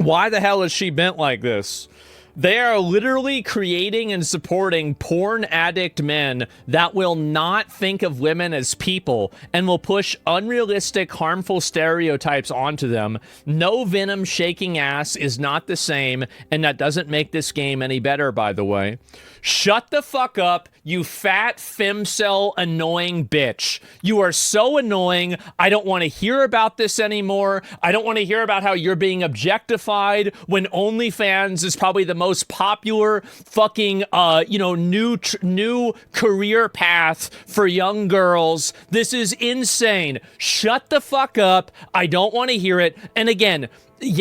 Why the hell is she bent like this? They are literally creating and supporting porn addict men that will not think of women as people and will push unrealistic, harmful stereotypes onto them. No Venom shaking ass is not the same, and that doesn't make this game any better, by the way. Shut the fuck up, you fat femcel annoying bitch. You are so annoying. I don't want to hear about this anymore. I don't want to hear about how you're being objectified when OnlyFans is probably the most popular fucking, new career path for young girls. This is insane. Shut the fuck up. I don't want to hear it. And again,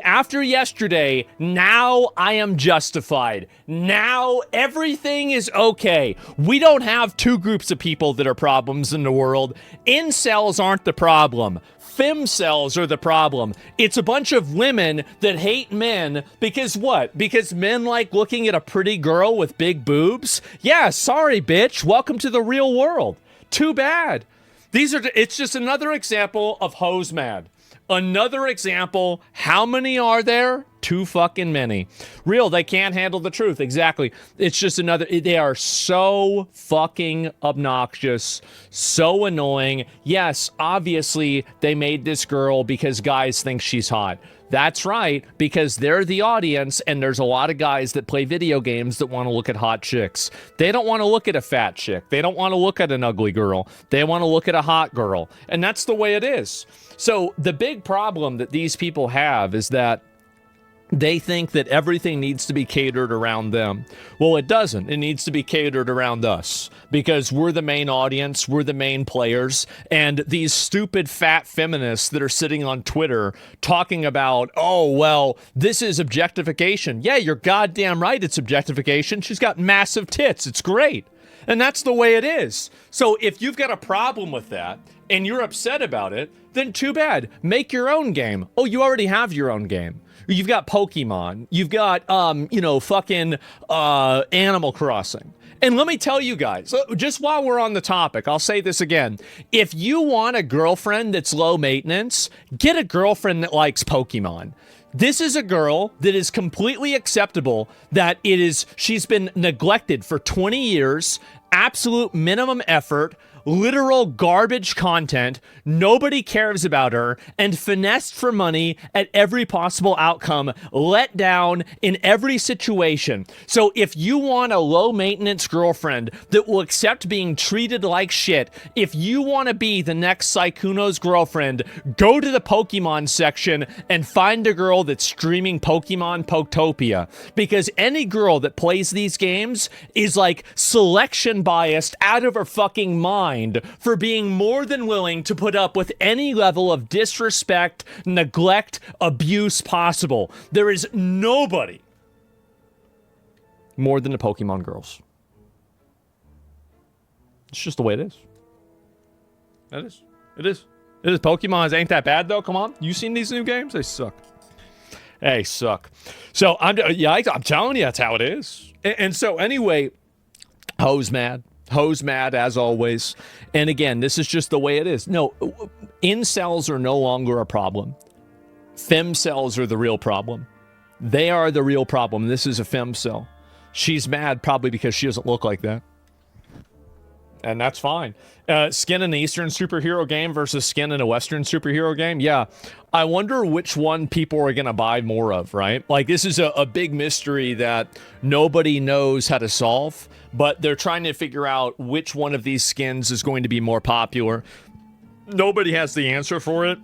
after yesterday, now I am justified. Now everything is okay. We don't have two groups of people that are problems in the world. Incels aren't the problem. Femcels are the problem. It's a bunch of women that hate men because what? Because men like looking at a pretty girl with big boobs? Yeah, sorry, bitch. Welcome to the real world. Too bad. It's just another example of hoes mad. Another example. How many are there? Too fucking many. Real, they can't handle the truth. Exactly. It's just another. They are so fucking obnoxious, so annoying. Yes, obviously they made this girl because guys think she's hot. That's right, because they're the audience, and there's a lot of guys that play video games that want to look at hot chicks. They don't want to look at a fat chick. They don't want to look at an ugly girl. They want to look at a hot girl. And that's the way it is. So the big problem that these people have is that they think that everything needs to be catered around them. Well, it doesn't. It needs to be catered around us because we're the main audience, we're the main players, and these stupid fat feminists that are sitting on Twitter talking about, oh, well, this is objectification. Yeah, you're goddamn right it's objectification. She's got massive tits. It's great. And that's the way it is. So if you've got a problem with that and you're upset about it, then too bad. Make your own game. Oh, you already have your own game. You've got Pokemon. You've got, fucking Animal Crossing. And let me tell you guys, just while we're on the topic, I'll say this again. If you want a girlfriend that's low maintenance, get a girlfriend that likes Pokemon. This is a girl that is completely acceptable that she's been neglected for 20 years, absolute minimum effort, literal garbage content, nobody cares about her, and finessed for money at every possible outcome, let down in every situation. So if you want a low-maintenance girlfriend that will accept being treated like shit, if you want to be the next Sykkuno's girlfriend, go to the Pokemon section and find a girl that's streaming Pokemon Poketopia. Because any girl that plays these games is like selection biased out of her fucking mind for being more than willing to put up with any level of disrespect, neglect, abuse possible. There is nobody more than the Pokemon girls. It's just the way it is. It is. It is. It is. Pokemon ain't that bad though. Come on, you seen these new games? They suck. They suck. So I'm telling you, that's how it is. And so anyway, hoes mad. Hose mad as always. And again, this is just the way it is. No, incels are no longer a problem. Femcels are the real problem. They are the real problem. This is a femcel. She's mad probably because she doesn't look like that. And that's fine. Skin in an Eastern superhero game versus skin in a Western superhero game. Yeah. I wonder which one people are going to buy more of, right? Like, this is a big mystery that nobody knows how to solve, but they're trying to figure out which one of these skins is going to be more popular. Nobody has the answer for it.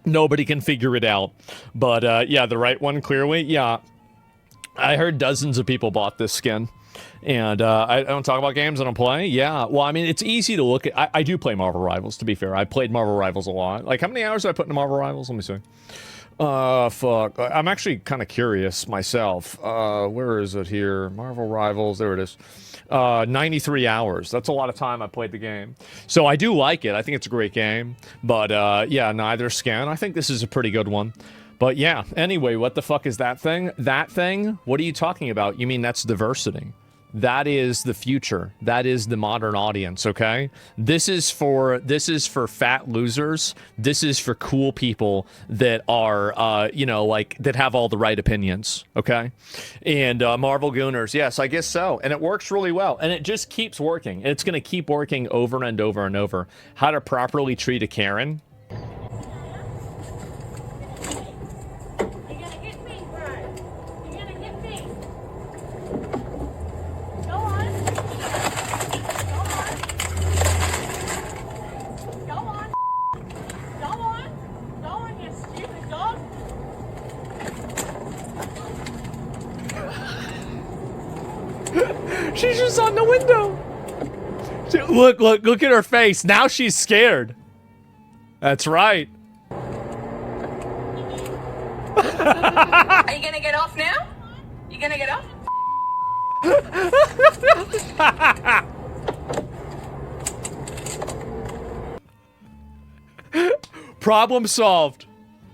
Nobody can figure it out. But, yeah, the right one, clearly. Yeah. I heard dozens of people bought this skin. And I don't talk about games I don't play. Yeah, well, I mean, it's easy to look at. I do play Marvel Rivals, to be fair. I played Marvel Rivals a lot. Like, how many hours did I put into Marvel Rivals? Let me see. Fuck. I'm actually kind of curious myself. Where is it here? Marvel Rivals. There it is. 93 hours. That's a lot of time I played the game. So I do like it. I think it's a great game. But, yeah, neither skin. I think this is a pretty good one. But, yeah. Anyway, what the fuck is that thing? That thing? What are you talking about? You mean that's diversity? That is the future. That is the modern audience, okay? This is for fat losers. This is for cool people that are, you know, like, that have all the right opinions, okay? And Marvel Gooners, yes, I guess so. And it works really well. And it just keeps working. It's going to keep working over and over and over. How to properly treat a Karen. She's just on the window. Look at her face. Now she's scared. That's right. Are you gonna get off now? You gonna get off? Problem solved.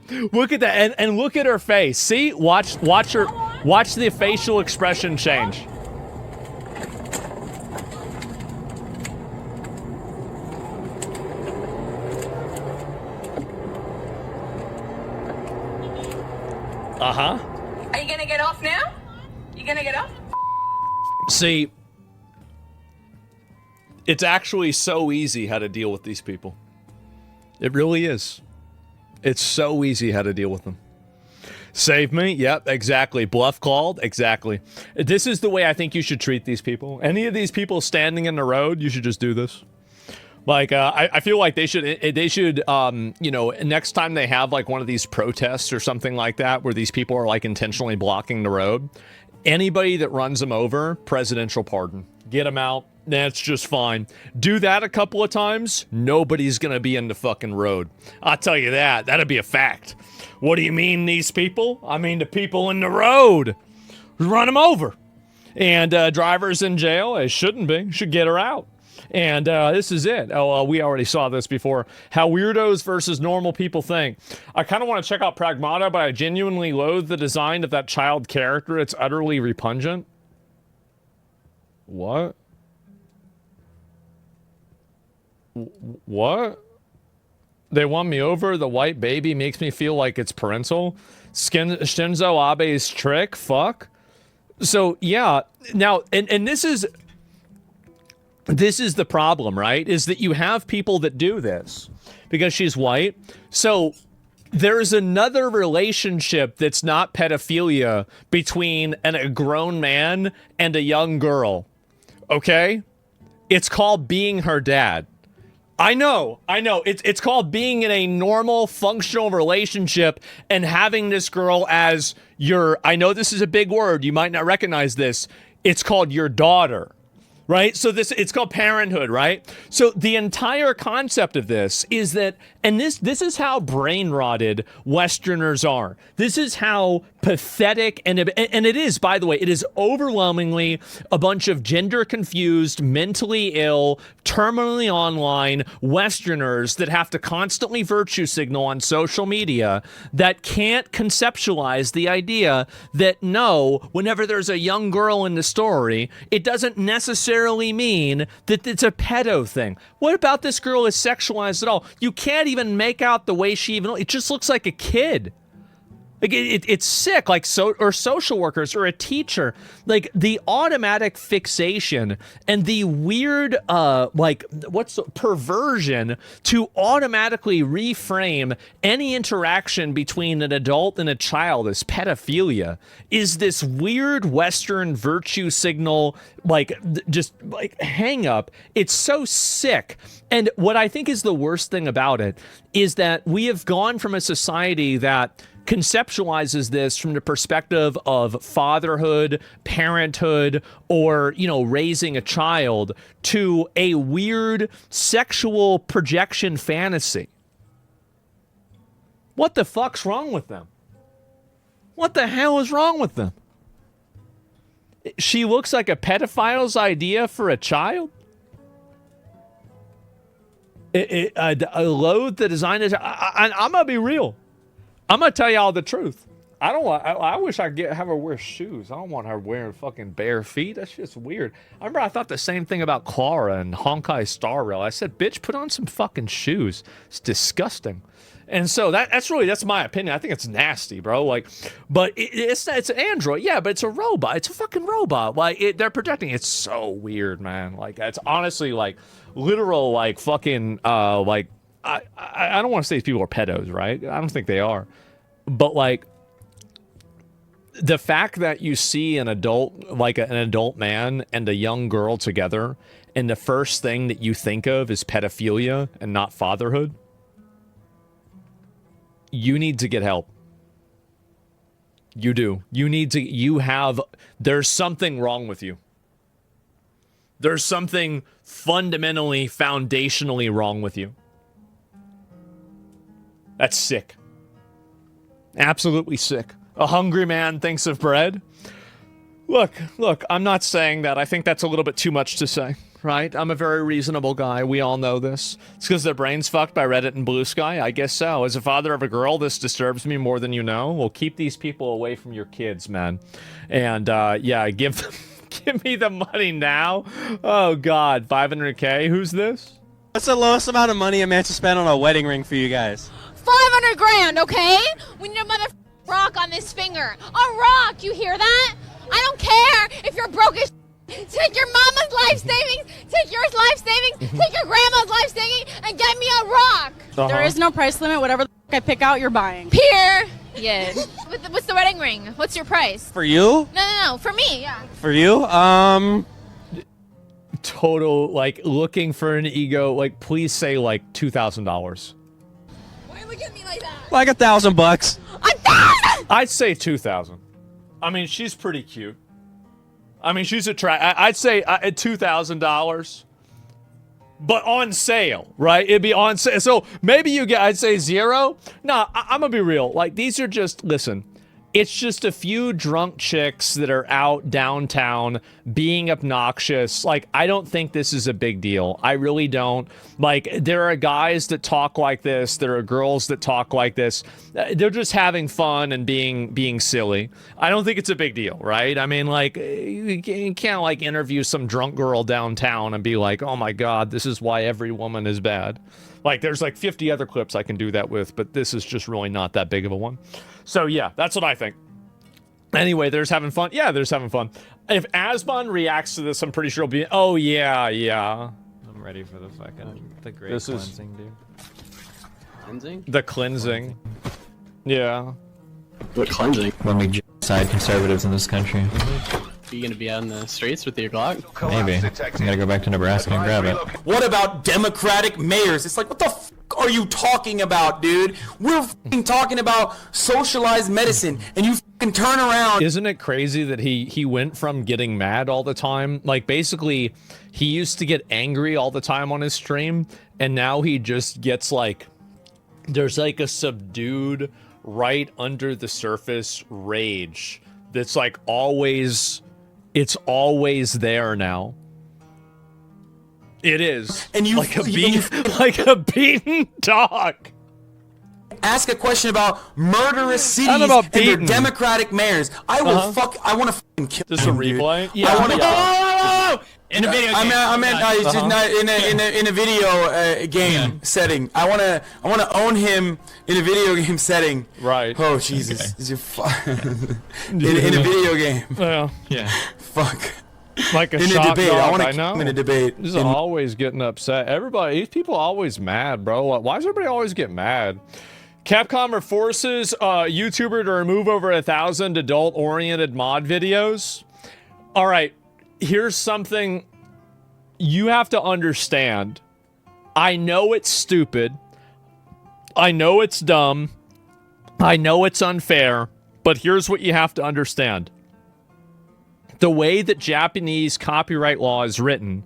Look at that, and look at her face. See, watch the facial expression change. Uh-huh. Are you gonna get off now? You gonna get off? See, it's actually so easy how to deal with these people. It really is. It's so easy how to deal with them. Save me? Yep, exactly. Bluff called? Exactly. This is the way I think you should treat these people. Any of these people standing in the road, you should just do this. Like, I feel like they should, you know, next time they have, like, one of these protests or something like that, where these people are, like, intentionally blocking the road, anybody that runs them over, presidential pardon. Get them out. That's just fine. Do that a couple of times, nobody's gonna be in the fucking road. I'll tell you that. That'd be a fact. What do you mean, these people? I mean the people in the road. Run them over. And drivers in jail, they shouldn't be. Should get her out. And this is it. Oh, we already saw this before. How weirdos versus normal people think. I kind of want to check out Pragmata, but I genuinely loathe the design of that child character. It's utterly repugnant. What? What? They won me over. The white baby makes me feel like it's parental. Shinzo Abe's trick? Fuck. So, yeah. Now, and this is the problem, right? Is that you have people that do this because she's white. So there's another relationship that's not pedophilia between a grown man and a young girl. Okay? It's called being her dad. I know. It's called being in a normal, functional relationship and having this girl as your, I know this is a big word, you might not recognize this, it's called your daughter. Right? So it's called parenthood, right? So the entire concept of this is that, and this is how brain rotted Westerners are. This is how pathetic, and it is, by the way, it is overwhelmingly a bunch of gender confused, mentally ill, terminally online Westerners that have to constantly virtue signal on social media that can't conceptualize the idea that no, whenever there's a young girl in the story, it doesn't necessarily mean that it's a pedo thing. What about this girl is sexualized at all? You can't even make out the way she even, it just looks like a kid. Like it's sick, like or social workers or a teacher, like the automatic fixation and the weird, perversion to automatically reframe any interaction between an adult and a child as pedophilia is this weird Western virtue signal, just hang up. It's so sick. And what I think is the worst thing about it is that we have gone from a society that conceptualizes this from the perspective of fatherhood, parenthood, or, raising a child to a weird sexual projection fantasy. What the fuck's wrong with them? What the hell is wrong with them? She looks like a pedophile's idea for a child? I loathe the design. I'm going to be real. I'm going to tell you all the truth. I don't want. I wish I could have her wear shoes. I don't want her wearing fucking bare feet. That's just weird. I remember I thought the same thing about Clara and Honkai Star Rail. I said, bitch, put on some fucking shoes. It's disgusting. And so that's my opinion. I think it's nasty, bro. Like, but it's an android, yeah, but it's a robot. It's a fucking robot. Like, they're projecting. It's so weird, man. Like, it's honestly like literal, like fucking, like I don't want to say these people are pedos, right? I don't think they are, but like the fact that you see an adult, like an adult man and a young girl together, and the first thing that you think of is pedophilia and not fatherhood. You need to get help. You do. There's something wrong with you. There's something fundamentally, foundationally wrong with you. That's sick. Absolutely sick. A hungry man thinks of bread. Look, I'm not saying that. I think that's a little bit too much to say. Right? I'm a very reasonable guy. We all know this. It's because their brain's fucked by Reddit and Blue Sky? I guess so. As a father of a girl, this disturbs me more than you know. Well, keep these people away from your kids, man. And, yeah, give me the money now. Oh, God. 500K? Who's this? What's the lowest amount of money a man should spend on a wedding ring for you guys? 500 grand, okay? We need a mother rock on this finger. A rock, you hear that? I don't care if you're broke as take your mama's life savings, take your life savings, take your grandma's life savings, and get me a rock. There is no price limit. Whatever the I pick out, you're buying. Period. What's the wedding ring? What's your price? For you? No. For me, yeah. For you? Total, like, looking for an ego. Like, please say, like, $2,000. Why are you looking at me like that? Like $1,000 bucks. 1,000! I'd say 2,000. I mean, she's pretty cute. I mean, she's I'd say $2,000, but on sale, right? It'd be on sale. So maybe I'd say zero. No, I'm gonna be real. Like, these are just, listen, it's just a few drunk chicks that are out downtown being obnoxious. Like, I don't think this is a big deal. I really don't. Like, there are guys that talk like this. There are girls that talk like this. They're just having fun and being silly. I don't think it's a big deal, right? I mean, like, you can't, like, interview some drunk girl downtown and be like, oh my God, this is why every woman is bad. Like, there's like 50 other clips I can do that with, but this is just really not that big of a one. So yeah, that's what I think. Anyway, they're just having fun. Yeah, they're just having fun. If Asmon reacts to this, I'm pretty sure he'll be, oh yeah. I'm ready for the fucking, the great This is- cleansing, dude. Cleansing? The cleansing. Yeah. What cleansing? When we genocide conservatives in this country. Are you gonna be out in the streets with your Glock? Maybe. I gotta go back to Nebraska and grab it. What about Democratic mayors? It's like, what the f are you talking about, dude? We're f***ing talking about socialized medicine, and you f***ing turn around. Isn't it crazy that he went from getting mad all the time? Like, basically, he used to get angry all the time on his stream, and now he just gets, like, there's, like, a subdued, right under the surface rage that's, like, always, it's always there now. It is. And you, like a beaten dog. Ask a question about murderous cities about and their beaten. Democratic mayors. I will I want to fucking kill This a them, dude. replay? I want to. yeah. In a video game. I meant it's just not in a video game setting. I want to own him in a video game setting. Right. Oh Jesus! Is in a video game? Well, Yeah. Fuck. like a In a shock debate. dog, I want I to know. kill him in a debate. This is always getting upset. Everybody, these people always mad, bro. Like, why does everybody always get mad? Capcom forces YouTuber to remove over 1,000 adult-oriented mod videos. All right, here's something you have to understand. I know it's stupid. I know it's dumb. I know it's unfair. But here's what you have to understand. The way that Japanese copyright law is written,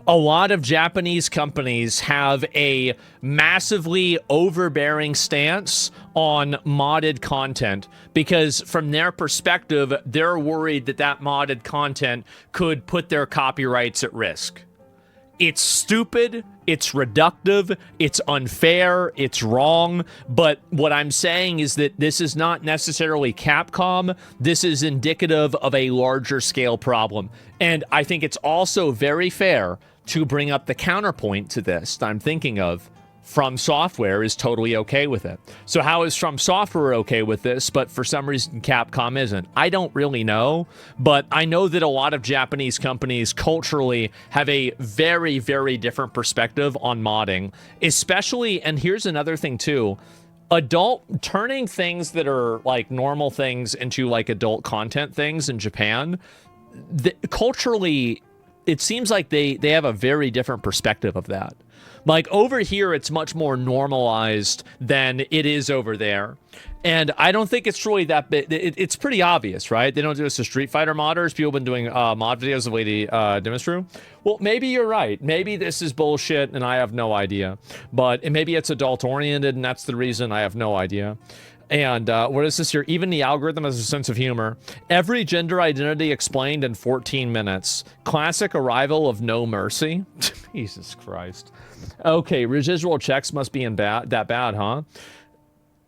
a lot of Japanese companies have a massively overbearing stance on modded content because from their perspective, they're worried that that modded content could put their copyrights at risk. It's stupid, it's reductive, it's unfair, it's wrong, but what I'm saying is that this is not necessarily Capcom. This is indicative of a larger scale problem. And I think it's also very fair to bring up the counterpoint to this that I'm thinking of. From Software is totally okay with it. So how is From Software okay with this, but for some reason Capcom isn't? I don't really know, but I know that a lot of Japanese companies culturally have a very, very different perspective on modding, especially, and here's another thing too, turning things that are like normal things into like adult content things in Japan, culturally, it seems like they have a very different perspective of that. Like, over here, it's much more normalized than it is over there. And I don't think it's really that big. It's pretty obvious, right? They don't do this to Street Fighter modders. People have been doing mod videos of Lady Dimistru. Well, maybe you're right. Maybe this is bullshit, and I have no idea. But maybe it's adult-oriented, and that's the reason. I have no idea. And what is this here? Even the algorithm has a sense of humor. Every gender identity explained in 14 minutes. Classic arrival of no mercy. Jesus Christ. Okay, residual checks must be that bad, huh?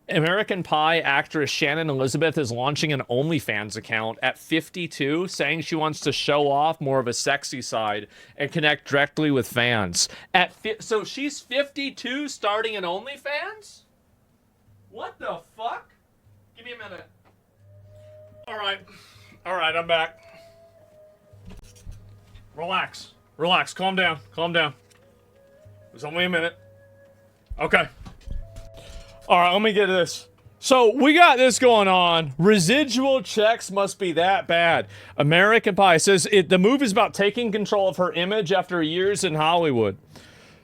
American Pie actress Shannon Elizabeth is launching an OnlyFans account at 52, saying she wants to show off more of a sexy side and connect directly with fans. So she's 52 starting an OnlyFans? What the fuck? Give me a minute. All right, I'm back. Relax, calm down. It was only a minute. Okay. All right, let me get to this. So we got this going on. Residual checks must be that bad. American Pie says the move is about taking control of her image after years in Hollywood.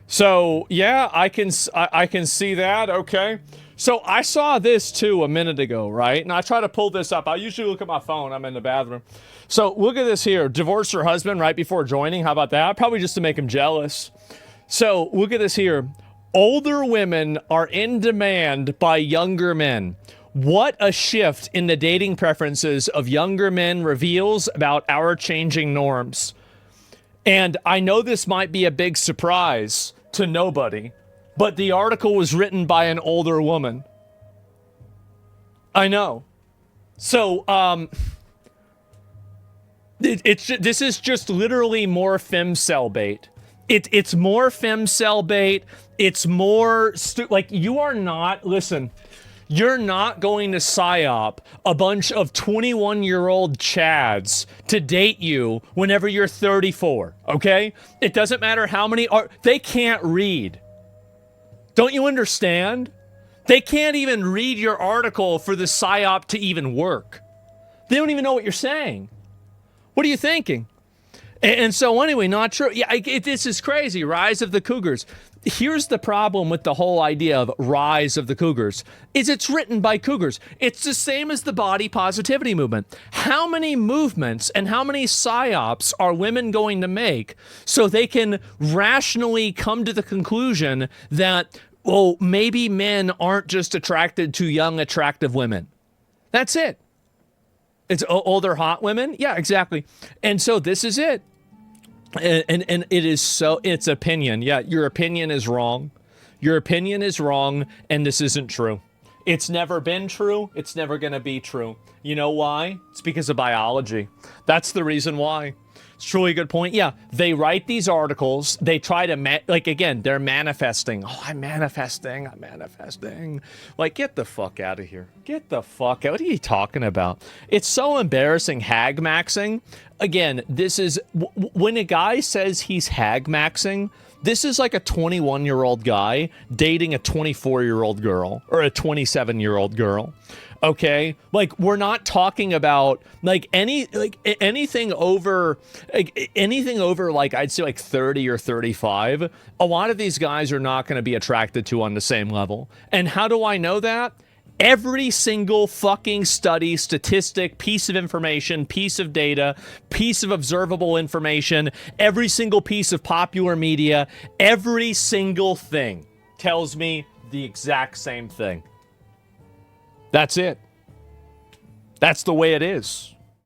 So yeah, I can see that. Okay. So I saw this too a minute ago, right? And I try to pull this up. I usually look at my phone. I'm in the bathroom. So look at this here. Divorced her husband right before joining. How about that? Probably just to make him jealous. So look at this here. Older women are in demand by younger men. What a shift in the dating preferences of younger men reveals about our changing norms. And I know this might be a big surprise to nobody, but the article was written by an older woman. I know. So, this is just literally more femcel bait. It's more femcel bait. It's more like you are not. Listen, you're not going to psyop a bunch of 21-year-old chads to date you whenever you're 34. Okay? It doesn't matter how many they can't read. Don't you understand? They can't even read your article for the psyop to even work. They don't even know what you're saying. What are you thinking? And so anyway, not true. Yeah, this is crazy. Rise of the Cougars. Here's the problem with the whole idea of Rise of the Cougars, is it's written by Cougars. It's the same as the body positivity movement. How many movements and how many psyops are women going to make so they can rationally come to the conclusion that, well, maybe men aren't just attracted to young, attractive women? That's it. It's older, hot women? Yeah, exactly. And so this is it. And it is so, it's opinion. Yeah, your opinion is wrong. Your opinion is wrong, and this isn't true. It's never been true. It's never going to be true. You know why? It's because of biology. That's the reason why. It's truly a good point. Yeah, they write these articles. They try to, again, they're manifesting. Oh, I'm manifesting. Like, get the fuck out of here. Get the fuck out. What are you talking about? It's so embarrassing, hag maxing. Again, this is, when a guy says he's hag maxing, this is like a 21-year-old guy dating a 24-year-old girl or a 27-year-old girl. Okay, like we're not talking about anything over like I'd say like 30 or 35. A lot of these guys are not going to be attracted to on the same level. And how do I know that? Every single fucking study, statistic, piece of information, piece of data, piece of observable information, every single piece of popular media, every single thing tells me the exact same thing. That's it. That's the way it is.